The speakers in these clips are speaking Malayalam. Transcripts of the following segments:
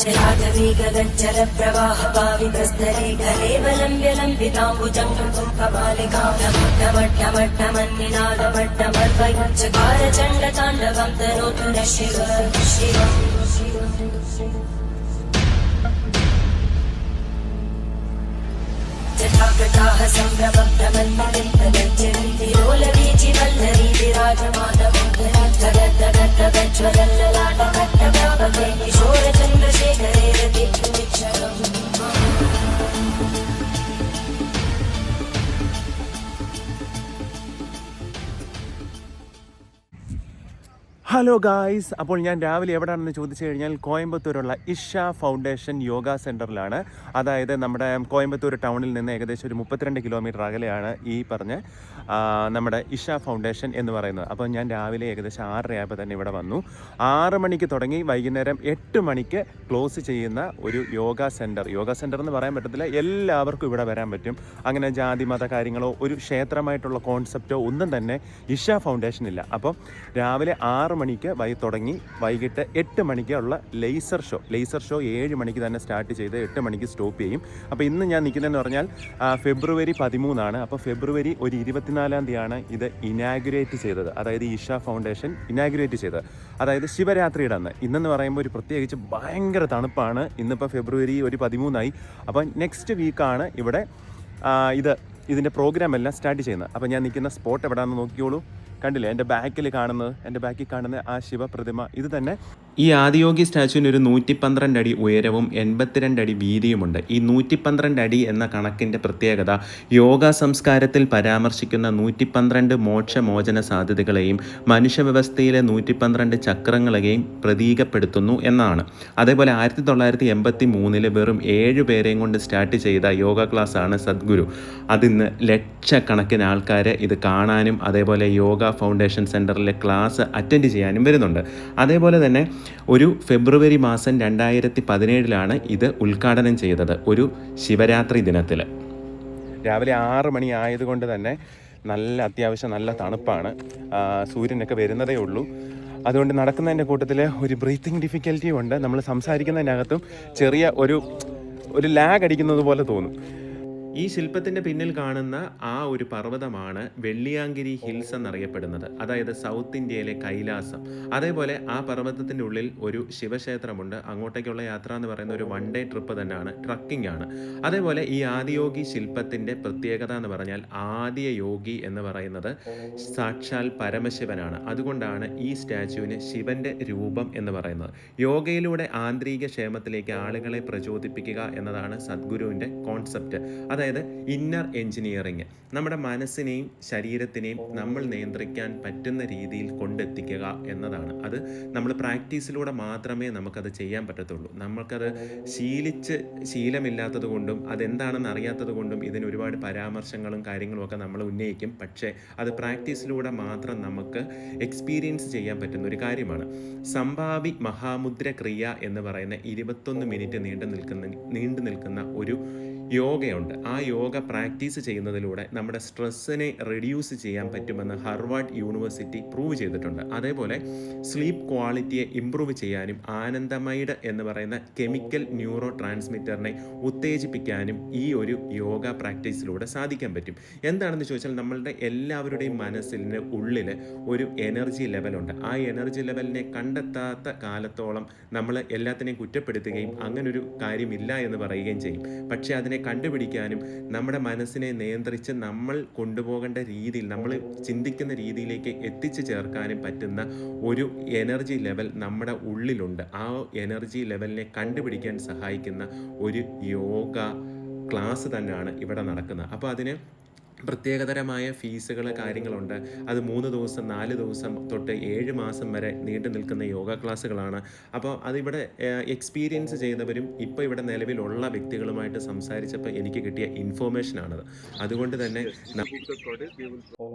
चलागवेगगज्जर प्रवाह पावितस्तरे कलेवलम्ब्य लम्बिताम्बुजङ्गं कपालिकां ढमढमढमन्निनादमड्डमर्वयुच्चकार चण्डताण्डवं तनोतु न शिव शिव जटाकटाः सम्भ्रमभ्रमन्मलिन्दगज्जन्ति लोलवीचि वल्लरी विराजमानमङ्गलज्ज्वलल्ललाटकट्टव्यापके किशोरचन्द्रशेखरे रतिमिच्छलम् ഹലോ ഗായ്സ്, അപ്പോൾ ഞാൻ രാവിലെ എവിടെയാണെന്ന് ചോദിച്ചു കഴിഞ്ഞാൽ കോയമ്പത്തൂരുള്ള ഇഷ ഫൗണ്ടേഷൻ യോഗ സെൻറ്ററിലാണ്. അതായത് നമ്മുടെ കോയമ്പത്തൂർ ടൗണിൽ നിന്ന് ഏകദേശം ഒരു 32 കിലോമീറ്റർ അകലെയാണ് ഈ പറഞ്ഞ നമ്മുടെ ഇഷ ഫൗണ്ടേഷൻ എന്ന് പറയുന്നത്. അപ്പോൾ ഞാൻ രാവിലെ ഏകദേശം 6:30 ആയപ്പോൾ തന്നെ ഇവിടെ വന്നു. 6 മണിക്ക് തുടങ്ങി വൈകുന്നേരം 8 മണിക്ക് ക്ലോസ് ചെയ്യുന്ന ഒരു യോഗ സെൻറ്റർ എന്ന് പറയാൻ പറ്റത്തില്ല, എല്ലാവർക്കും ഇവിടെ വരാൻ പറ്റും. അങ്ങനെ ജാതി മത കാര്യങ്ങളോ ഒരു ക്ഷേത്രമായിട്ടുള്ള കോൺസെപ്റ്റോ ഒന്നും തന്നെ ഇഷ ഫൗണ്ടേഷനില്ല. അപ്പം രാവിലെ 6 മണിക്ക് തുടങ്ങി വൈകിട്ട് 8 മണിക്കുള്ള ലേസർ ഷോ 7 മണിക്ക് തന്നെ സ്റ്റാർട്ട് ചെയ്ത് 8 മണിക്ക് സ്റ്റോപ്പ് ചെയ്യും. അപ്പോൾ ഇന്ന് ഞാൻ നിൽക്കുന്നതെന്ന് പറഞ്ഞാൽ ഫെബ്രുവരി 13 അപ്പോൾ ഫെബ്രുവരി 24 തീയതിയാണ് ഇത് ഇനാഗുറേറ്റ് ചെയ്തത്. അതായത് ഇഷ ഫൗണ്ടേഷൻ ഇനാഗുറേറ്റ് ചെയ്തത്, അതായത് ശിവരാത്രിയുടെ അന്ന്. ഇന്നെന്ന് പറയുമ്പോൾ ഒരു പ്രത്യേകിച്ച് ഭയങ്കര തണുപ്പാണ്. ഇന്നിപ്പോൾ ഫെബ്രുവരി 13 അപ്പോൾ നെക്സ്റ്റ് വീക്കാണ് ഇവിടെ ഇതിൻ്റെ പ്രോഗ്രാം എല്ലാം സ്റ്റാർട്ട് ചെയ്യുന്നത്. അപ്പോൾ ഞാൻ നിൽക്കുന്ന സ്പോട്ട് എവിടെയാണെന്ന് നോക്കിയോളൂ. കണ്ടില്ലേ എൻ്റെ ബാക്കിൽ കാണുന്ന ആ ശിവപ്രതിമ ഇത് തന്നെ. ഈ ആദിയോഗി സ്റ്റാച്ചുവിന് ഒരു 112 അടി ഉയരവും 82 അടി വീതിയുമുണ്ട്. ഈ 112 അടി എന്ന കണക്കിൻ്റെ പ്രത്യേകത യോഗ സംസ്കാരത്തിൽ പരാമർശിക്കുന്ന 112 മോക്ഷമോചന സാധ്യതകളെയും മനുഷ്യവ്യവസ്ഥയിലെ 112 ചക്രങ്ങളെയും പ്രതീകപ്പെടുത്തുന്നു എന്നാണ്. അതേപോലെ 1983 വെറും 7 പേരെയും കൊണ്ട് സ്റ്റാർട്ട് ചെയ്ത യോഗ ക്ലാസ്സാണ് സദ്ഗുരു. അതിന്ന് ലക്ഷക്കണക്കിന് ആൾക്കാർ ഇത് കാണാനും അതേപോലെ യോഗ ഫൗണ്ടേഷൻ സെൻറ്ററിലെ ക്ലാസ് അറ്റൻഡ് ചെയ്യാനും വരുന്നുണ്ട്. അതേപോലെ തന്നെ ഒരു ഫെബ്രുവരി മാസം 2017 ഇത് ഉദ്ഘാടനം ചെയ്തത് ഒരു ശിവരാത്രി ദിനത്തിൽ. രാവിലെ 6 മണി ആയതുകൊണ്ട് തന്നെ അത്യാവശ്യം നല്ല തണുപ്പാണ്. സൂര്യനൊക്കെ വരുന്നതേ ഉള്ളൂ. അതുകൊണ്ട് നടക്കുന്നതിൻ്റെ കൂട്ടത്തിൽ ഒരു ബ്രീത്തിങ് ഡിഫിക്കൽറ്റിയും ഉണ്ട്. നമ്മൾ സംസാരിക്കുന്നതിനകത്തും ചെറിയ ഒരു ലാഗ് അടിക്കുന്നത് പോലെ തോന്നും. ഈ ശില്പത്തിൻ്റെ പിന്നിൽ കാണുന്ന ആ ഒരു പർവ്വതമാണ് വെള്ളിയാങ്കിരി ഹിൽസ് എന്നറിയപ്പെടുന്നത്, അതായത് സൗത്ത് ഇന്ത്യയിലെ കൈലാസം. അതേപോലെ ആ പർവ്വതത്തിൻ്റെ ഉള്ളിൽ ഒരു ശിവക്ഷേത്രമുണ്ട്. അങ്ങോട്ടേക്കുള്ള യാത്ര എന്ന് പറയുന്ന ഒരു 1 ഡേ ട്രിപ്പ് തന്നെയാണ്, ട്രക്കിംഗ് ആണ്. അതേപോലെ ഈ ആദിയോഗി ശില്പത്തിൻ്റെ പ്രത്യേകത എന്ന് പറഞ്ഞാൽ ആദ്യ യോഗി എന്ന് പറയുന്നത് സാക്ഷാൽ പരമശിവനാണ്. അതുകൊണ്ടാണ് ഈ സ്റ്റാച്യുവിന് ശിവൻ്റെ രൂപം എന്ന് പറയുന്നത്. യോഗയിലൂടെ ആന്തരിക ക്ഷേമത്തിലേക്ക് ആളുകളെ പ്രചോദിപ്പിക്കുക എന്നതാണ് സദ്ഗുരുവിൻ്റെ കോൺസെപ്റ്റ്. അതായത് ഇന്നർ എൻജിനീയറിങ്, നമ്മുടെ മനസ്സിനെയും ശരീരത്തിനെയും നമ്മൾ നിയന്ത്രിക്കാൻ പറ്റുന്ന രീതിയിൽ കൊണ്ടെത്തിക്കുക എന്നതാണ്. അത് നമ്മൾ പ്രാക്ടീസിലൂടെ മാത്രമേ നമുക്കത് ചെയ്യാൻ പറ്റത്തുള്ളൂ. നമ്മൾക്കത് ശീലമില്ലാത്തത് കൊണ്ടും അതെന്താണെന്ന് അറിയാത്തത് കൊണ്ടും ഇതിന് ഒരുപാട് പരാമർശങ്ങളും കാര്യങ്ങളും ഒക്കെ നമ്മൾ ഉന്നയിക്കും. പക്ഷേ അത് പ്രാക്ടീസിലൂടെ മാത്രം നമുക്ക് എക്സ്പീരിയൻസ് ചെയ്യാൻ പറ്റുന്ന ഒരു കാര്യമാണ്. സംഭാവി മഹാമുദ്ര ക്രിയ എന്ന് പറയുന്ന 21 മിനിറ്റ് നീണ്ടു നിൽക്കുന്ന ഒരു യോഗയുണ്ട്. ആ യോഗ പ്രാക്ടീസ് ചെയ്യുന്നതിലൂടെ നമ്മുടെ സ്ട്രെസ്സിനെ റെഡ്യൂസ് ചെയ്യാൻ പറ്റുമെന്ന് ഹാർവാർഡ് യൂണിവേഴ്സിറ്റി പ്രൂവ് ചെയ്തിട്ടുണ്ട്. അതേപോലെ സ്ലീപ്പ് ക്വാളിറ്റിയെ ഇംപ്രൂവ് ചെയ്യാനും ആനന്ദമൈഡ് എന്ന് പറയുന്ന കെമിക്കൽ ന്യൂറോ ട്രാൻസ്മിറ്ററിനെ ഉത്തേജിപ്പിക്കാനും ഈ ഒരു യോഗ പ്രാക്ടീസിലൂടെ സാധിക്കാൻ പറ്റും. എന്താണെന്ന് ചോദിച്ചാൽ നമ്മളുടെ എല്ലാവരുടെയും മനസ്സിന് ഉള്ളിൽ ഒരു എനർജി ലെവലുണ്ട്. ആ എനർജി ലെവലിനെ കണ്ടെത്താത്ത കാലത്തോളം നമ്മൾ എല്ലാത്തിനെയും കുറ്റപ്പെടുത്തുകയും അങ്ങനൊരു കാര്യമില്ല എന്ന് പറയുകയും ചെയ്യും. പക്ഷേ അതിനെ കണ്ടുപിടിക്കാനും നമ്മുടെ മനസ്സിനെ നിയന്ത്രിച്ച് നമ്മൾ കൊണ്ടുപോകേണ്ട രീതിയിൽ, നമ്മൾ ചിന്തിക്കുന്ന രീതിയിലേക്ക് എത്തിച്ചു ചേർക്കാനും പറ്റുന്ന ഒരു എനർജി ലെവൽ നമ്മുടെ ഉള്ളിലുണ്ട്. ആ എനർജി ലെവലിനെ കണ്ടുപിടിക്കാൻ സഹായിക്കുന്ന ഒരു യോഗ ക്ലാസ് തന്നെയാണ് ഇവിടെ നടക്കുന്നത്. അപ്പോൾ അതിന് പ്രത്യേകതരമായ ഫീസുകൾ കാര്യങ്ങളുണ്ട്. അത് 3 ദിവസം 4 ദിവസം തൊട്ട് 7 മാസം വരെ നീണ്ടു നിൽക്കുന്ന യോഗ ക്ലാസ്സുകളാണ്. അപ്പോൾ അതിവിടെ എക്സ്പീരിയൻസ് ചെയ്തവരും ഇപ്പോൾ ഇവിടെ നിലവിലുള്ള വ്യക്തികളുമായിട്ട് സംസാരിച്ചപ്പോൾ എനിക്ക് കിട്ടിയ ഇൻഫോർമേഷനാണത്. അതുകൊണ്ട് തന്നെ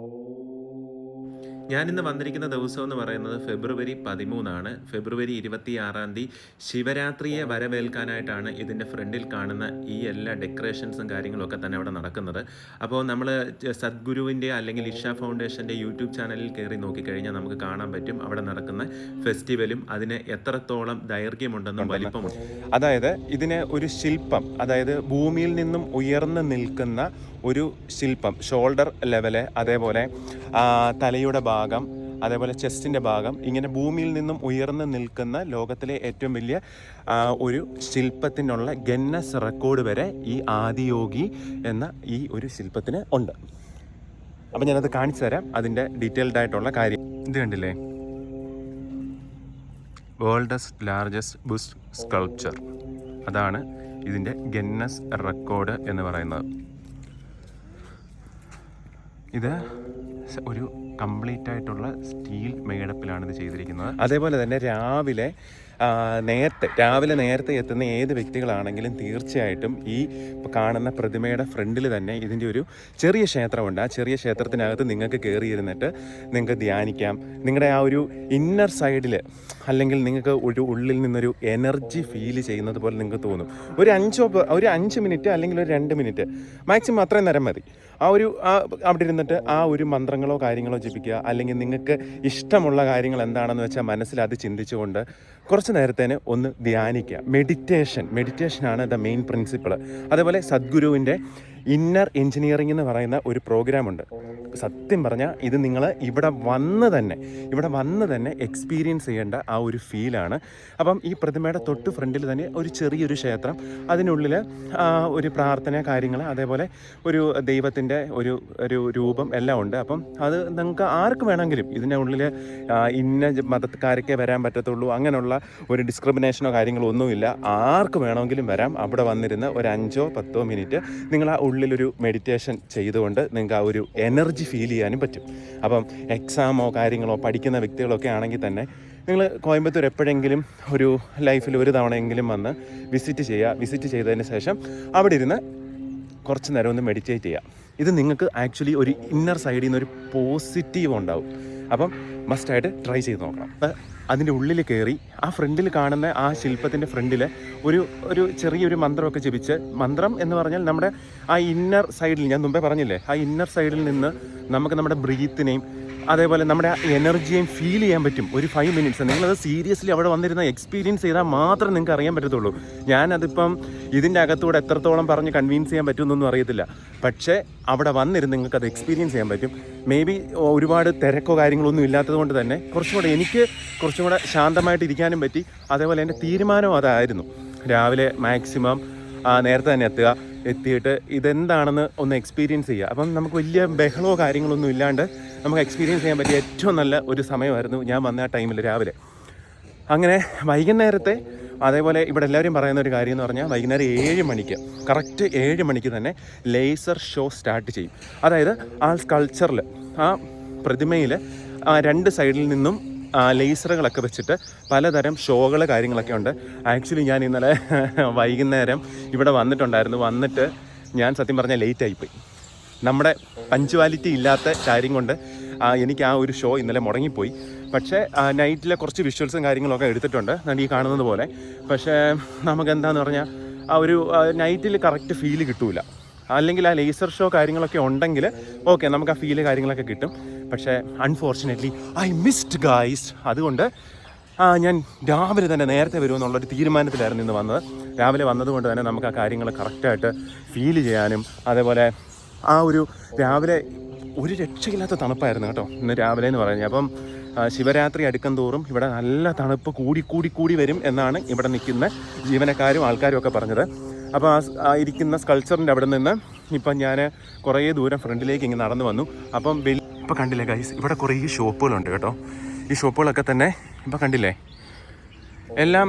ഞാനിന്ന് വന്നിരിക്കുന്ന ദിവസം എന്ന് പറയുന്നത് ഫെബ്രുവരി 13 ഫെബ്രുവരി 26 ശിവരാത്രിയെ വരവേൽക്കാനായിട്ടാണ് ഇതിൻ്റെ ഫ്രണ്ടിൽ കാണുന്ന ഈ എല്ലാ ഡെക്കറേഷൻസും കാര്യങ്ങളും ഒക്കെ തന്നെ അവിടെ നടക്കുന്നത്. അപ്പോൾ നമ്മൾ സദ്ഗുരുവിൻ്റെ അല്ലെങ്കിൽ ഇഷ ഫൗണ്ടേഷൻ്റെ യൂട്യൂബ് ചാനലിൽ കയറി നോക്കിക്കഴിഞ്ഞാൽ നമുക്ക് കാണാൻ പറ്റും അവിടെ നടക്കുന്ന ഫെസ്റ്റിവലും അതിന് എത്രത്തോളം ദൈർഘ്യമുണ്ടെന്നും വലിപ്പമുണ്ട്. അതായത് ഇതിന് ഒരു ശില്പം, അതായത് ഭൂമിയിൽ നിന്നും ഉയർന്നു നിൽക്കുന്ന ഒരു ശില്പം, ഷോൾഡർ ലെവല്, അതേപോലെ തലയുടെ ഭാഗം, അതേപോലെ ചെസ്റ്റിൻ്റെ ഭാഗം, ഇങ്ങനെ ഭൂമിയിൽ നിന്നും ഉയർന്നു നിൽക്കുന്ന ലോകത്തിലെ ഏറ്റവും വലിയ ഒരു ശില്പത്തിനുള്ള ഗിന്നസ് റെക്കോർഡ് വരെ ഈ ആദിയോഗി എന്ന ഈ ഒരു ശില്പത്തിന് ഉണ്ട്. അപ്പം ഞാനത് കാണിച്ചു തരാം, അതിൻ്റെ ഡീറ്റെയിൽഡ് ആയിട്ടുള്ള കാര്യം. ഇത് കണ്ടില്ലേ, വേൾഡ്സ് ലാർജസ്റ്റ് ബുസ്റ്റ് സ്കൾപ്ചർ, അതാണ് ഇതിൻ്റെ ഗിന്നസ് റെക്കോർഡ് എന്ന് പറയുന്നത്. ഇത് ഒരു കംപ്ലീറ്റ് ആയിട്ടുള്ള സ്റ്റീൽ മേടപ്പിലാണ് ഇത് ചെയ്തിരിക്കുന്നത്. അതേപോലെ തന്നെ രാവിലെ നേരത്തെ എത്തുന്ന ഏത് വ്യക്തികളാണെങ്കിലും തീർച്ചയായിട്ടും ഈ കാണുന്ന പ്രതിമയുടെ ഫ്രണ്ടിൽ തന്നെ ഇതിൻ്റെ ഒരു ചെറിയ ക്ഷേത്രമുണ്ട്. ആ ചെറിയ ക്ഷേത്രത്തിനകത്ത് നിങ്ങൾക്ക് കയറിയിരുന്നിട്ട് നിങ്ങൾക്ക് ധ്യാനിക്കാം. നിങ്ങളുടെ ആ ഒരു ഇന്നർ സൈഡിൽ, അല്ലെങ്കിൽ നിങ്ങൾക്ക് ഒരു ഉള്ളിൽ നിന്നൊരു എനർജി ഫീൽ ചെയ്യുന്നത് പോലെ നിങ്ങൾക്ക് തോന്നും. ഒരു 5 മിനിറ്റ് അല്ലെങ്കിൽ ഒരു 2 മിനിറ്റ് മാക്സിമം അത്രയും നേരം മതി. അവിടെ ഇരുന്നിട്ട് ആ ഒരു മന്ത്രങ്ങളോ കാര്യങ്ങളോ ജപിക്കുക, അല്ലെങ്കിൽ നിങ്ങൾക്ക് ഇഷ്ടമുള്ള കാര്യങ്ങൾ എന്താണെന്ന് വെച്ചാൽ മനസ്സിൽ അത് ചിന്തിച്ചുകൊണ്ട് കുറച്ച് നേരത്തേന് ഒന്ന് ധ്യാനിക്കുക. മെഡിറ്റേഷനാണ് ദ മെയിൻ പ്രിൻസിപ്പിൾ. അതേപോലെ സദ്ഗുരുവിൻ്റെ ഇന്നർ എൻജിനീയറിംഗ് എന്ന് പറയുന്ന ഒരു പ്രോഗ്രാമുണ്ട്. സത്യം പറഞ്ഞാൽ ഇത് നിങ്ങൾ ഇവിടെ വന്ന് തന്നെ എക്സ്പീരിയൻസ് ചെയ്യേണ്ട ആ ഒരു ഫീലാണ്. അപ്പം ഈ പ്രതിമയുടെ തൊട്ട് ഫ്രണ്ടിൽ തന്നെ ഒരു ചെറിയൊരു ക്ഷേത്രം, അതിനുള്ളിൽ ഒരു പ്രാർത്ഥന കാര്യങ്ങൾ, അതേപോലെ ഒരു ദൈവത്തിൻ്റെ ഒരു രൂപം എല്ലാം ഉണ്ട്. അപ്പം അത് നിങ്ങൾക്ക് ആർക്ക് വേണമെങ്കിലും, ഇതിൻ്റെ ഉള്ളിൽ ഇന്ന മതക്കാർക്കേ വരാൻ പറ്റത്തുള്ളൂ, അങ്ങനെയുള്ള ഒരു ഡിസ്ക്രിമിനേഷനോ കാര്യങ്ങളോ ഒന്നുമില്ല. ആർക്ക് വേണമെങ്കിലും വരാം. അവിടെ വന്നിരുന്ന് ഒരു 5-10 മിനിറ്റ് നിങ്ങൾ ആ ഉള്ളിലൊരു മെഡിറ്റേഷൻ ചെയ്തുകൊണ്ട് നിങ്ങൾക്ക് ആ ഒരു എനർജി ഫീൽ ചെയ്യാനും പറ്റും. അപ്പം എക്സാമോ കാര്യങ്ങളോ പഠിക്കുന്ന വ്യക്തികളൊക്കെ ആണെങ്കിൽ തന്നെ നിങ്ങൾ കോയമ്പത്തൂർ എപ്പോഴെങ്കിലും ഒരു ലൈഫിൽ ഒരു തവണയെങ്കിലും വന്ന് വിസിറ്റ് ചെയ്തതിന് ശേഷം അവിടെ ഇരുന്ന് കുറച്ച് നേരം ഒന്ന് മെഡിറ്റേറ്റ് ചെയ്യുക. ഇത് നിങ്ങൾക്ക് ആക്ച്വലി ഒരു ഇന്നർ സൈഡിൽ നിന്ന് ഒരു പോസിറ്റീവ് ഉണ്ടാവും. അപ്പം മസ്റ്റായിട്ട് ട്രൈ ചെയ്ത് നോക്കണം. അതിൻ്റെ ഉള്ളിൽ കയറി ആ ഫ്രണ്ടിൽ കാണുന്ന ആ ശില്പത്തിൻ്റെ ഫ്രണ്ടിൽ ഒരു ചെറിയൊരു മന്ത്രമൊക്കെ ജപിച്ച്, മന്ത്രം എന്ന് പറഞ്ഞാൽ നമ്മുടെ ആ ഇന്നർ സൈഡിൽ, ഞാൻ മുമ്പേ പറഞ്ഞില്ലേ, ആ ഇന്നർ സൈഡിൽ നിന്ന് നമുക്ക് നമ്മുടെ ബ്രീത്തിനെയും അതേപോലെ നമ്മുടെ എനർജിയും ഫീൽ ചെയ്യാൻ പറ്റും. ഒരു 5 മിനിറ്റ്സ് നിങ്ങളത് സീരിയസ്ലി അവിടെ വന്നിരുന്ന എക്സ്പീരിയൻസ് ചെയ്താൽ മാത്രം നിങ്ങൾക്ക് അറിയാൻ പറ്റത്തുള്ളൂ. ഞാനതിപ്പം ഇതിൻ്റെ അകത്തൂടെ എത്രത്തോളം പറഞ്ഞ് കൺവിൻസ് ചെയ്യാൻ പറ്റുമെന്നൊന്നും അറിയത്തില്ല. പക്ഷേ അവിടെ വന്നിരുന്ന് നിങ്ങൾക്കത് എക്സ്പീരിയൻസ് ചെയ്യാൻ പറ്റും. മേ ബി ഒരുപാട് തിരക്കോ കാര്യങ്ങളൊന്നും ഇല്ലാത്തത് കൊണ്ട് തന്നെ എനിക്ക് കുറച്ചും കൂടെ ശാന്തമായിട്ട് ഇരിക്കാനും പറ്റി. അതേപോലെ എൻ്റെ തീരുമാനം അതായിരുന്നു, രാവിലെ മാക്സിമം നേരത്തെ തന്നെ എത്തിയിട്ട് ഇതെന്താണെന്ന് ഒന്ന് എക്സ്പീരിയൻസ് ചെയ്യുക. അപ്പം നമുക്ക് വലിയ ബഹളമോ കാര്യങ്ങളൊന്നും ഇല്ലാണ്ട് നമുക്ക് എക്സ്പീരിയൻസ് ചെയ്യാൻ പറ്റിയ ഏറ്റവും നല്ല ഒരു സമയമായിരുന്നു ഞാൻ വന്ന ആ ടൈമിൽ രാവിലെ. അങ്ങനെ വൈകുന്നേരത്തെ, അതേപോലെ ഇവിടെ എല്ലാവരും പറയുന്ന ഒരു കാര്യം എന്ന് പറഞ്ഞാൽ വൈകുന്നേരം 7 മണിക്ക്, കറക്റ്റ് 7 മണിക്ക് തന്നെ ലേസർ ഷോ സ്റ്റാർട്ട് ചെയ്യും. അതായത് ആ സ്കൾച്ചറിൽ, ആ പ്രതിമയിൽ 2 സൈഡിൽ നിന്നും ലേസറുകളൊക്കെ വെച്ചിട്ട് പലതരം ഷോകൾ കാര്യങ്ങളൊക്കെ ഉണ്ട്. ആക്ച്വലി ഞാൻ ഇന്നലെ വൈകുന്നേരം ഇവിടെ വന്നിട്ട് ഞാൻ സത്യം പറഞ്ഞാൽ ലേറ്റായിപ്പോയി. നമ്മുടെ പഞ്ച്വാലിറ്റി ഇല്ലാത്ത കാര്യം കൊണ്ട് എനിക്ക് ആ ഒരു ഷോ ഇന്നലെ മുടങ്ങിപ്പോയി. പക്ഷേ നൈറ്റിലെ കുറച്ച് വിഷ്വൽസും കാര്യങ്ങളൊക്കെ എടുത്തിട്ടുണ്ട്, ഈ കാണുന്നത് പോലെ. പക്ഷേ നമുക്കെന്താന്ന് പറഞ്ഞാൽ ആ ഒരു നൈറ്റിൽ കറക്റ്റ് ഫീല് കിട്ടൂല. അല്ലെങ്കിൽ ആ ലേസർ ഷോ കാര്യങ്ങളൊക്കെ ഉണ്ടെങ്കിൽ ഓക്കെ, നമുക്ക് ആ ഫീല് കാര്യങ്ങളൊക്കെ കിട്ടും. പക്ഷേ അൺഫോർച്ചുനേറ്റ്ലി ഐ മിസ്ഡ് ഗൈസ്. അതുകൊണ്ട് ഞാൻ രാവിലെ തന്നെ നേരത്തെ വരുമെന്നുള്ളൊരു തീരുമാനത്തിലായിരുന്നു ഇന്ന് വന്നത്. രാവിലെ വന്നതുകൊണ്ട് തന്നെ നമുക്ക് ആ കാര്യങ്ങൾ കറക്റ്റായിട്ട് ഫീൽ ചെയ്യാനും, അതേപോലെ ആ ഒരു രാവിലെ ഒരു രക്ഷയില്ലാത്ത തണുപ്പായിരുന്നു കേട്ടോ ഇന്ന് രാവിലെ എന്ന് പറയുന്നത്. അപ്പം ശിവരാത്രി അടുക്കും തോറും ഇവിടെ നല്ല തണുപ്പ് കൂടി വരും എന്നാണ് ഇവിടെ നിൽക്കുന്ന ജീവനക്കാരും ആൾക്കാരും ഒക്കെ പറഞ്ഞത്. അപ്പോൾ ആ ഇരിക്കുന്ന സ്കൾച്ചറിൻ്റെ അവിടെ നിന്ന് ഇപ്പം ഞാൻ കുറേ ദൂരം ഫ്രണ്ടിലേക്ക് ഇങ്ങനെ നടന്നു വന്നു. അപ്പം ഇപ്പം കണ്ടില്ലേ ഗൈസ്, ഇവിടെ കുറേ ഷോപ്പുകളുണ്ട് കേട്ടോ. ഈ ഷോപ്പുകളൊക്കെ തന്നെ ഇപ്പം കണ്ടില്ലേ, എല്ലാം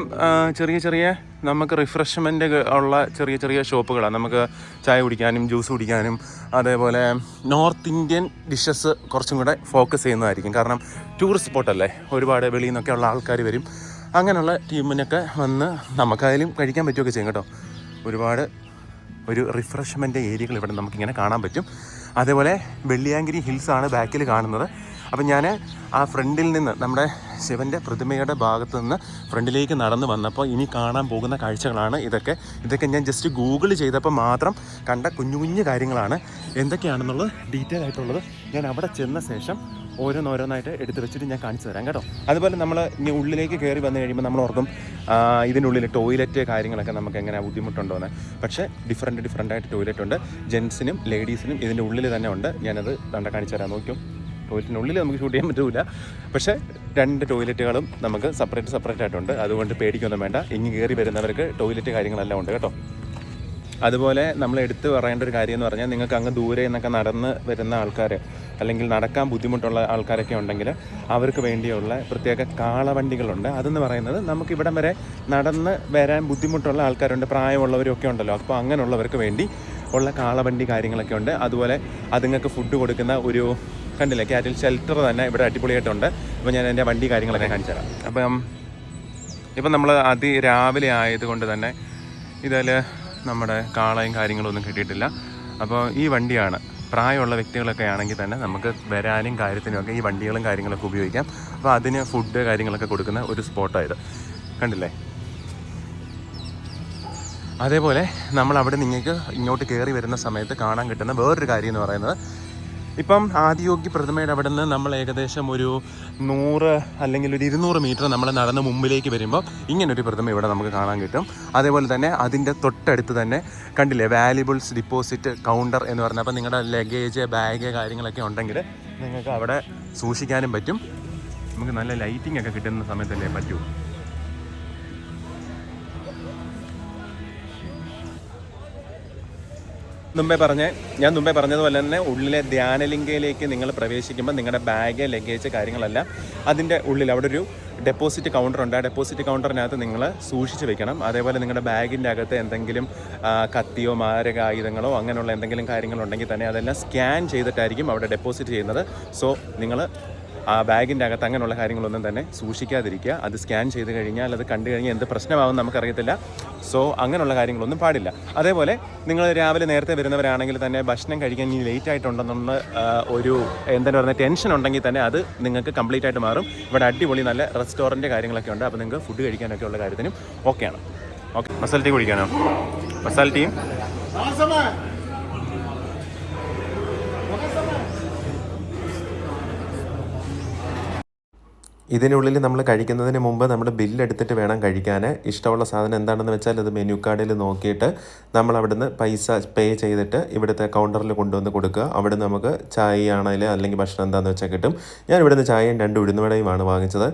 ചെറിയ നമുക്ക് റിഫ്രഷ്മെൻ്റ് ഉള്ള ചെറിയ ഷോപ്പുകളാണ്. നമുക്ക് ചായ കുടിക്കാനും ജ്യൂസ് കുടിക്കാനും, അതേപോലെ നോർത്ത് ഇന്ത്യൻ ഡിഷസ് കുറച്ചും കൂടെ ഫോക്കസ് ചെയ്യുന്നതായിരിക്കും. കാരണം ടൂറിസ്റ്റ് സ്പോട്ടല്ലേ, ഒരുപാട് വെളിയിൽ നിന്നൊക്കെ ഉള്ള ആൾക്കാർ വരും. അങ്ങനെയുള്ള ടീമിനൊക്കെ വന്ന് നമുക്കായാലും കഴിക്കാൻ പറ്റുകയൊക്കെ ചെയ്യും കേട്ടോ. ഒരുപാട് ഒരു റിഫ്രഷ്മെൻ്റ് ഏരിയകൾ ഇവിടെ നമുക്കിങ്ങനെ കാണാൻ പറ്റും. അതേപോലെ വെള്ളിയാങ്കിരി ഹിൽസാണ് ബാക്കിൽ കാണുന്നത്. അപ്പം ഞാൻ ആ ഫ്രണ്ടിൽ നിന്ന് നമ്മുടെ ശിവൻ്റെ പ്രതിമയുടെ ഭാഗത്ത് നിന്ന് ഫ്രണ്ടിലേക്ക് നടന്നു വന്നപ്പോൾ ഇനി കാണാൻ പോകുന്ന കാഴ്ചകളാണ് ഇതൊക്കെ ഞാൻ ജസ്റ്റ് ഗൂഗിൾ ചെയ്തപ്പോൾ മാത്രം കണ്ട കുഞ്ഞു കുഞ്ഞു കാര്യങ്ങളാണ്. എന്തൊക്കെയാണെന്നുള്ളത് ഡീറ്റെയിൽ ആയിട്ടുള്ളത് ഞാൻ അവിടെ ചെന്ന ശേഷം ഓരോന്നായിട്ട് എടുത്ത് വെച്ചിട്ട് ഞാൻ കാണിച്ചു തരാം കേട്ടോ. അതുപോലെ നമ്മൾ ഇനി ഉള്ളിലേക്ക് കയറി വന്നു കഴിയുമ്പോൾ നമ്മൾ ഓർക്കും ഇതിനുള്ളിൽ ടോയ്ലറ്റ് കാര്യങ്ങളൊക്കെ നമുക്ക് എങ്ങനെ ബുദ്ധിമുട്ടുണ്ടോയെന്ന്. പക്ഷേ ഡിഫറെൻ്റ് ആയിട്ട് ടോയ്ലറ്റ് ഉണ്ട്. ജെൻസിനും ലേഡീസിനും ഇതിൻ്റെ ഉള്ളിൽ തന്നെ ഉണ്ട്. ഞാനത് കാണിച്ചു തരാം. നോക്കും, ടോയ്ലറ്റിനുള്ളിൽ നമുക്ക് ഷൂട്ട് ചെയ്യാൻ പറ്റില്ല. പക്ഷേ 2 ടോയ്ലറ്റുകളും നമുക്ക് സെപ്പറേറ്റ് ആയിട്ടുണ്ട്. അതുകൊണ്ട് പേടിക്കൊന്നും വേണ്ട. ഇനി കയറി വരുന്നവർക്ക് ടോയ്ലറ്റ് കാര്യങ്ങളെല്ലാം ഉണ്ട് കേട്ടോ. അതുപോലെ നമ്മൾ എടുത്തു പറയേണ്ട ഒരു കാര്യം എന്ന് പറഞ്ഞാൽ, നിങ്ങൾക്ക് അങ്ങ് ദൂരെ നിന്നൊക്കെ നടന്ന് വരുന്ന ആൾക്കാർ അല്ലെങ്കിൽ നടക്കാൻ ബുദ്ധിമുട്ടുള്ള ആൾക്കാരൊക്കെ ഉണ്ടെങ്കിൽ അവർക്ക് വേണ്ടിയുള്ള പ്രത്യേക കാളവണ്ടികളുണ്ട്. അതെന്ന് പറയുന്നത് നമുക്കിവിടം വരെ നടന്ന് വരാൻ ബുദ്ധിമുട്ടുള്ള ആൾക്കാരുണ്ട്, പ്രായമുള്ളവരൊക്കെ ഉണ്ടല്ലോ. അപ്പോൾ അങ്ങനെയുള്ളവർക്ക് വേണ്ടി ഉള്ള കാളവണ്ടി കാര്യങ്ങളൊക്കെ ഉണ്ട്. അതുപോലെ അതുങ്ങൾക്ക് ഫുഡ് കൊടുക്കുന്ന ഒരു കണ്ടില്ലേ ക്യാറ്റിൽ ഷെൽട്ടർ തന്നെ ഇവിടെ അടിപൊളിയായിട്ടുണ്ട്. അപ്പോൾ ഞാൻ എൻ്റെ വണ്ടി കാര്യങ്ങളൊക്കെ കാണിച്ചു തരാം. ഇപ്പം നമ്മൾ അതിരാവിലെ ആയതുകൊണ്ട് തന്നെ ഇതിൽ നമ്മുടെ കാളയും കാര്യങ്ങളൊന്നും കിട്ടിയിട്ടില്ല. അപ്പോൾ ഈ വണ്ടിയാണ് പ്രായമുള്ള വ്യക്തികളൊക്കെ ആണെങ്കിൽ തന്നെ നമുക്ക് വരാനും കാര്യത്തിനുമൊക്കെ ഈ വണ്ടികളും കാര്യങ്ങളൊക്കെ ഉപയോഗിക്കാം. അപ്പോൾ അതിന് ഫുഡ് കാര്യങ്ങളൊക്കെ കൊടുക്കുന്ന ഒരു സ്പോട്ടായത് കണ്ടില്ലേ. അതേപോലെ നമ്മൾ അവിടെ നിങ്ങൾക്ക് ഇങ്ങോട്ട് കയറി വരുന്ന സമയത്ത് കാണാൻ കിട്ടുന്ന വേറൊരു കാര്യം എന്ന് പറയുന്നത്, ഇപ്പം ആദിയോഗി പ്രതിമയുടെ അവിടെ നിന്ന് നമ്മൾ ഏകദേശം ഒരു 100 അല്ലെങ്കിൽ ഒരു 200 മീറ്റർ നമ്മൾ നടന്ന് മുമ്പിലേക്ക് വരുമ്പോൾ ഇങ്ങനൊരു പ്രതിമ ഇവിടെ നമുക്ക് കാണാൻ കിട്ടും. അതേപോലെ തന്നെ അതിൻ്റെ തൊട്ടടുത്ത് തന്നെ കണ്ടില്ലേ വാല്യുബിൾസ് ഡിപ്പോസിറ്റ് കൗണ്ടർ എന്ന് പറഞ്ഞാൽ, അപ്പോൾ നിങ്ങളുടെ ലഗേജ് ബാഗ് കാര്യങ്ങളൊക്കെ ഉണ്ടെങ്കിൽ നിങ്ങൾക്ക് അവിടെ സൂക്ഷിക്കാനും പറ്റും. നമുക്ക് നല്ല ലൈറ്റിംഗ് ഒക്കെ കിട്ടുന്ന സമയത്തല്ലേ പറ്റൂ. ഞാൻ മുമ്പേ പറഞ്ഞതുപോലെ തന്നെ ഉള്ളിലെ ധ്യാനലിംഗയിലേക്ക് നിങ്ങൾ പ്രവേശിക്കുമ്പോൾ നിങ്ങളുടെ ബാഗ് ലഗേജ് കാര്യങ്ങളെല്ലാം അതിൻ്റെ ഉള്ളിൽ അവിടെ ഒരു ഡെപ്പോസിറ്റ് കൗണ്ടറുണ്ട്. ആ ഡെപ്പോസിറ്റ് കൗണ്ടറിനകത്ത് നിങ്ങൾ സൂക്ഷിച്ച് വെക്കണം. അതേപോലെ നിങ്ങളുടെ ബാഗിൻ്റെ അകത്ത് എന്തെങ്കിലും കത്തിയോ മാരക ആയുധങ്ങളോ അങ്ങനെയുള്ള എന്തെങ്കിലും കാര്യങ്ങളുണ്ടെങ്കിൽ തന്നെ അതെല്ലാം സ്കാൻ ചെയ്തിട്ടായിരിക്കും അവിടെ ഡെപ്പോസിറ്റ് ചെയ്യുന്നത്. സോ നിങ്ങൾ ആ ബാഗിൻ്റെ അകത്ത് അങ്ങനെയുള്ള കാര്യങ്ങളൊന്നും തന്നെ സൂക്ഷിക്കാതിരിക്കുക. അത് സ്കാൻ ചെയ്ത് കഴിഞ്ഞാൽ അത് കണ്ടു കഴിഞ്ഞാൽ എന്ത് പ്രശ്നമാകും നമുക്കറിയത്തില്ല. സോ അങ്ങനെയുള്ള കാര്യങ്ങളൊന്നും പാടില്ല. അതേപോലെ നിങ്ങൾ രാവിലെ നേരത്തെ വരുന്നവരാണെങ്കിൽ തന്നെ ഭക്ഷണം കഴിക്കാൻ ഇനി ലേറ്റ് ആയിട്ടുണ്ടെന്നുള്ള ഒരു എന്തെന്ന് പറയുന്ന ടെൻഷൻ ഉണ്ടെങ്കിൽ തന്നെ അത് നിങ്ങൾക്ക് കംപ്ലീറ്റ് ആയിട്ട് മാറും. ഇവിടെ അടിപൊളി നല്ല റെസ്റ്റോറൻറ്റ് കാര്യങ്ങളൊക്കെ ഉണ്ട്. അപ്പോൾ നിങ്ങൾക്ക് ഫുഡ് കഴിക്കാനൊക്കെ ഉള്ള കാര്യത്തിനും ഓക്കെയാണ്. ഓക്കെ, മസാല ടീ കുടിക്കാനോ? മസാല ടീം ഇതിനുള്ളിൽ നമ്മൾ കഴിക്കുന്നതിന് മുമ്പ് നമ്മൾ ബില്ലെടുത്തിട്ട് വേണം കഴിക്കാൻ. ഇഷ്ടമുള്ള സാധനം എന്താണെന്ന് വെച്ചാൽ അത് മെനു കാർഡിൽ നോക്കിയിട്ട് നമ്മൾ അവിടുന്ന് പൈസ പേ ചെയ്തിട്ട് ഇവിടുത്തെ കൗണ്ടറിൽ കൊണ്ടുവന്ന് കൊടുക്കുക. അവിടെ നമുക്ക് ചായ ആണെങ്കിൽ അല്ലെങ്കിൽ ഭക്ഷണം എന്താണെന്ന് വെച്ചാൽ കിട്ടും. ഞാൻ ഇവിടുന്ന് ചായയും 2 ഉഴുന്നുവടയുമാണ് വാങ്ങിച്ചത്.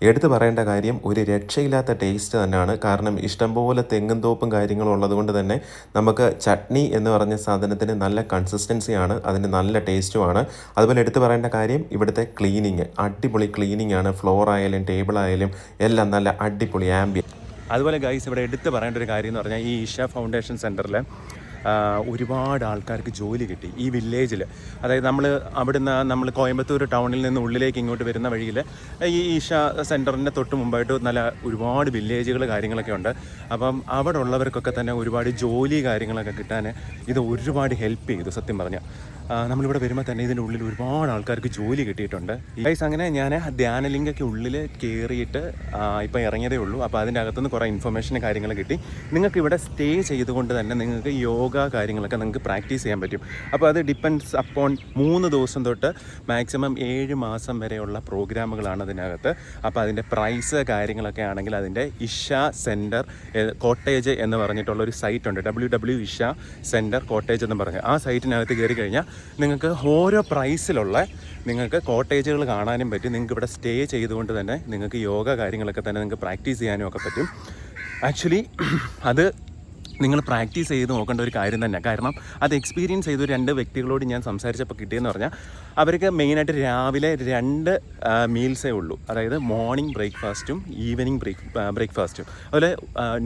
എടുത്തു പറയേണ്ട കാര്യം, ഒരു രക്ഷയില്ലാത്ത ടേസ്റ്റ് തന്നെയാണ്. കാരണം ഇഷ്ടംപോലെ തെങ്ങും തോപ്പും കാര്യങ്ങളും ഉള്ളതുകൊണ്ട് തന്നെ നമുക്ക് ചട്നി എന്ന് പറഞ്ഞ സാധനത്തിന് നല്ല കൺസിസ്റ്റൻസിയാണ്, അതിന് നല്ല ടേസ്റ്റുമാണ്. അതുപോലെ എടുത്തു പറയേണ്ട കാര്യം, ഇവിടുത്തെ ക്ലീനിങ് അടിപൊളി ക്ലീനിങ് ആണ്. ഫ്ലോർ ആയാലും ടേബിൾ ആയാലും എല്ലാം നല്ല അടിപൊളി ആംബിയൻ. അതുപോലെ ഗൈസ്, ഇവിടെ എടുത്ത് പറയേണ്ട ഒരു കാര്യം എന്ന് പറഞ്ഞാൽ, ഈ ഇഷ ഫൗണ്ടേഷൻ സെൻറ്ററിൽ ഒരുപാട് ആൾക്കാർക്ക് ജോലി കിട്ടി ഈ വില്ലേജിൽ. അതായത് നമ്മൾ കോയമ്പത്തൂർ ടൗണിൽ നിന്ന് ഉള്ളിലേക്ക് ഇങ്ങോട്ട് വരുന്ന വഴിയിൽ ഈ ഈഷ സെൻറ്ററിൻ്റെ തൊട്ട് മുമ്പായിട്ട് നല്ല ഒരുപാട് വില്ലേജുകൾ കാര്യങ്ങളൊക്കെ ഉണ്ട്. അപ്പം അവിടെ ഉള്ളവർക്കൊക്കെ തന്നെ ഒരുപാട് ജോലി കാര്യങ്ങളൊക്കെ കിട്ടാൻ ഇത് ഒരുപാട് ഹെൽപ്പ് ചെയ്തു. സത്യം പറഞ്ഞാൽ നമ്മളിവിടെ വരുമ്പോൾ തന്നെ ഇതിൻ്റെ ഉള്ളിൽ ഒരുപാട് ആൾക്കാർക്ക് ജോലി കിട്ടിയിട്ടുണ്ട്. ഗൈസ്, അങ്ങനെ ഞാൻ ധ്യാനലിംഗയ്ക്ക് ഉള്ളിൽ കയറിയിട്ട് ഇപ്പോൾ ഇറങ്ങിയതേ ഉള്ളൂ. അപ്പോൾ അതിൻ്റെ അകത്തുനിന്ന് കുറേ ഇൻഫർമേഷൻ കാര്യങ്ങൾ കിട്ടി. നിങ്ങൾക്ക് ഇവിടെ സ്റ്റേ ചെയ്തുകൊണ്ട് തന്നെ നിങ്ങൾക്ക് യോഗ കാര്യങ്ങളൊക്കെ നിങ്ങൾക്ക് പ്രാക്ടീസ് ചെയ്യാൻ പറ്റും. അപ്പോൾ അത് ഡിപ്പെൻഡ്സ് അപ്പോൺ 3 ദിവസം തൊട്ട് മാക്സിമം 7 മാസം വരെയുള്ള പ്രോഗ്രാമുകളാണ് അതിനകത്ത്. അപ്പോൾ അതിൻ്റെ പ്രൈസ് കാര്യങ്ങളൊക്കെ ആണെങ്കിൽ അതിൻ്റെ ഇഷ സെൻറ്റർ കോട്ടേജ് എന്ന് പറഞ്ഞിട്ടുള്ളൊരു സൈറ്റ് ഉണ്ട്, WW ഇഷ സെൻറ്റർ കോട്ടേജ് എന്ന് പറഞ്ഞ്. ആ സൈറ്റിനകത്ത് കയറി കഴിഞ്ഞാൽ നിങ്ങൾക്ക് ഓരോ പ്രൈസിലുള്ള നിങ്ങൾക്ക് കോട്ടേജുകൾ കാണാനും പറ്റും. നിങ്ങൾക്ക് ഇവിടെ സ്റ്റേ ചെയ്തുകൊണ്ട് തന്നെ നിങ്ങൾക്ക് യോഗ കാര്യങ്ങളൊക്കെ തന്നെ നിങ്ങൾക്ക് പ്രാക്ടീസ് ചെയ്യാനും ഒക്കെ പറ്റും. ആക്ച്വലി അത് നിങ്ങൾ പ്രാക്ടീസ് ചെയ്ത് നോക്കേണ്ട ഒരു കാര്യം തന്നെ. കാരണം അത് എക്സ്പീരിയൻസ് ചെയ്ത 2 വ്യക്തികളോട് ഞാൻ സംസാരിച്ചപ്പോൾ കിട്ടിയെന്ന് പറഞ്ഞാൽ, അവർക്ക് മെയിനായിട്ട് രാവിലെ 2 മീൽസേ ഉള്ളൂ. അതായത് മോർണിംഗ് ബ്രേക്ക്ഫാസ്റ്റും ഈവനിങ് ബ്രേക്ക്ഫാസ്റ്റും. അതുപോലെ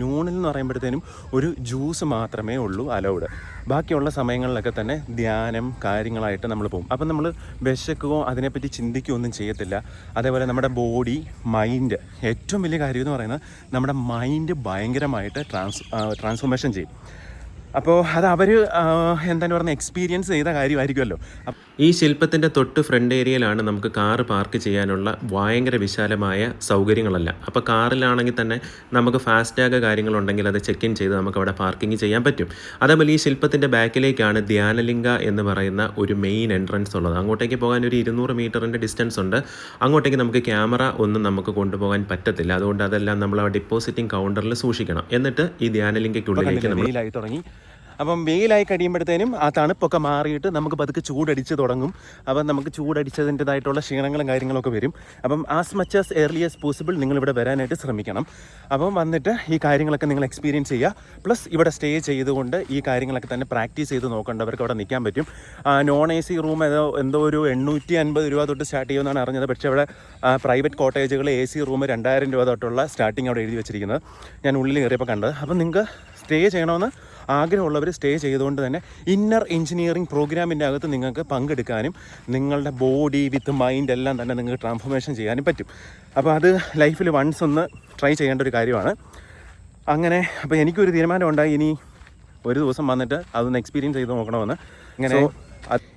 നൂണിൽ എന്ന് പറയുമ്പോഴത്തേനും ഒരു ജ്യൂസ് മാത്രമേ ഉള്ളൂ അലൗഡ്. ബാക്കിയുള്ള സമയങ്ങളിലൊക്കെ തന്നെ ധ്യാനം കാര്യങ്ങളായിട്ട് നമ്മൾ പോകും. അപ്പം നമ്മൾ വിശക്കുകയോ അതിനെപ്പറ്റി ചിന്തിക്കുകയോ ഒന്നും ചെയ്യത്തില്ല. അതേപോലെ നമ്മുടെ ബോഡി മൈൻഡ്, ഏറ്റവും വലിയ കാര്യം എന്ന് പറയുന്നത് നമ്മുടെ മൈൻഡ് ഭയങ്കരമായിട്ട് ട്രാൻസ്ഫോർമേഷൻ ചെയ്യും. അപ്പോൾ അത് അവർ എന്താണ് പറയുന്നത് എക്സ്പീരിയൻസ് ചെയ്ത കാര്യമായിരിക്കുമല്ലോ. ഈ ശില്പത്തിൻ്റെ തൊട്ട് ഫ്രണ്ട് ഏരിയയിലാണ് നമുക്ക് കാറ് പാർക്ക് ചെയ്യാനുള്ള ഭയങ്കര വിശാലമായ സൗകര്യങ്ങളെല്ലാം. അപ്പോൾ കാറിലാണെങ്കിൽ തന്നെ നമുക്ക് ഫാസ്റ്റാഗ് കാര്യങ്ങളുണ്ടെങ്കിൽ അത് ചെക്ക് ഇൻ ചെയ്ത് നമുക്ക് അവിടെ പാർക്കിംഗ് ചെയ്യാൻ പറ്റും. അതേപോലെ ഈ ശില്പത്തിൻ്റെ ബാക്കിലേക്കാണ് ധ്യാനലിംഗ എന്ന് പറയുന്ന ഒരു മെയിൻ എൻട്രൻസ് ഉള്ളത്. അങ്ങോട്ടേക്ക് പോകാൻ ഒരു 200 മീറ്ററിൻ്റെ ഡിസ്റ്റൻസ് ഉണ്ട്. അങ്ങോട്ടേക്ക് നമുക്ക് ക്യാമറ ഒന്നും നമുക്ക് കൊണ്ടുപോകാൻ പറ്റത്തില്ല. അതുകൊണ്ട് അതെല്ലാം നമ്മൾ ആ ഡിപ്പോസിറ്റിംഗ് കൗണ്ടറിൽ സൂക്ഷിക്കണം. എന്നിട്ട് ഈ ധ്യാനലിംഗയ്ക്കുള്ളിലേക്ക് നമ്മൾ വെയിലായി തുടങ്ങി. അപ്പം വെയിലായി കഴിയുമ്പോഴത്തേനും ആ തണുപ്പൊക്കെ മാറിയിട്ട് നമുക്ക് പതുക്കെ ചൂടടിച്ച് തുടങ്ങും. അപ്പം നമുക്ക് ചൂടടിച്ചതിൻ്റെതായിട്ടുള്ള ക്ഷീണങ്ങളും കാര്യങ്ങളൊക്കെ വരും. അപ്പം as much as early as possible നിങ്ങളിവിടെ വരാനായിട്ട് ശ്രമിക്കണം. അപ്പം വന്നിട്ട് ഈ കാര്യങ്ങളൊക്കെ നിങ്ങൾ എക്സ്പീരിയൻസ് ചെയ്യുക. പ്ലസ് ഇവിടെ സ്റ്റേ ചെയ്തുകൊണ്ട് ഈ കാര്യങ്ങളൊക്കെ തന്നെ പ്രാക്ടീസ് ചെയ്ത് നോക്കേണ്ടവർക്ക് അവിടെ നിൽക്കാൻ പറ്റും. നോൺ AC റൂം എന്തോ ഒരു 850 രൂപ തൊട്ട് സ്റ്റാർട്ട് ചെയ്യുമെന്നാണ് അറിഞ്ഞത്. പക്ഷേ അവിടെ പ്രൈവറ്റ് കോട്ടേജുകൾ AC റൂം 2000 രൂപ തൊട്ടുള്ള സ്റ്റാർട്ടിങ് അവിടെ എഴുതി വെച്ചിരിക്കുന്നത് ഞാൻ ഉള്ളിൽ കയറിയപ്പോൾ കണ്ടത്. അപ്പം നിങ്ങൾക്ക് സ്റ്റേ ചെയ്യണമെന്ന് ആഗ്രഹമുള്ളവർ സ്റ്റേ ചെയ്തുകൊണ്ട് തന്നെ ഇന്നർ എഞ്ചിനീയറിംഗ് പ്രോഗ്രാമിൻ്റെ അകത്ത് നിങ്ങൾക്ക് പങ്കെടുക്കാനും നിങ്ങളുടെ ബോഡി വിത്ത് മൈൻഡ് എല്ലാം തന്നെ നിങ്ങൾക്ക് ട്രാൻസ്ഫോർമേഷൻ ചെയ്യാനും പറ്റും. അപ്പോൾ അത് ലൈഫിൽ വൺസ് ഒന്ന് ട്രൈ ചെയ്യേണ്ട ഒരു കാര്യമാണ്. അങ്ങനെ അപ്പോൾ എനിക്കൊരു തീരുമാനം ഉണ്ടായി, ഇനി ഒരു ദിവസം വന്നിട്ട് അതൊന്ന് എക്സ്പീരിയൻസ് ചെയ്ത് നോക്കണമെന്ന്. അങ്ങനെ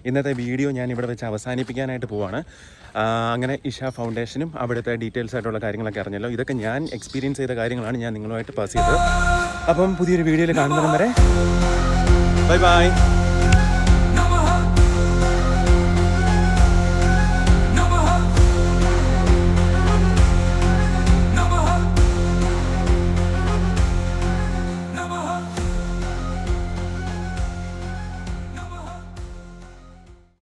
ഇന്നത്തെ വീഡിയോ ഞാൻ ഇവിടെ വെച്ച് അവസാനിപ്പിക്കാനായിട്ട് പോവാണ്. അങ്ങനെ ഇഷ ഫൗണ്ടേഷനും അവിടുത്തെ ഡീറ്റെയിൽസ് ആയിട്ടുള്ള കാര്യങ്ങളൊക്കെ അറിഞ്ഞല്ലോ. ഇതൊക്കെ ഞാൻ എക്സ്പീരിയൻസ് ചെയ്ത കാര്യങ്ങളാണ് ഞാൻ നിങ്ങളുമായിട്ട് പാസ് ചെയ്തത്. അപ്പം പുതിയൊരു വീഡിയോയിൽ കാണുന്നതും വരെ ബൈ ബൈ.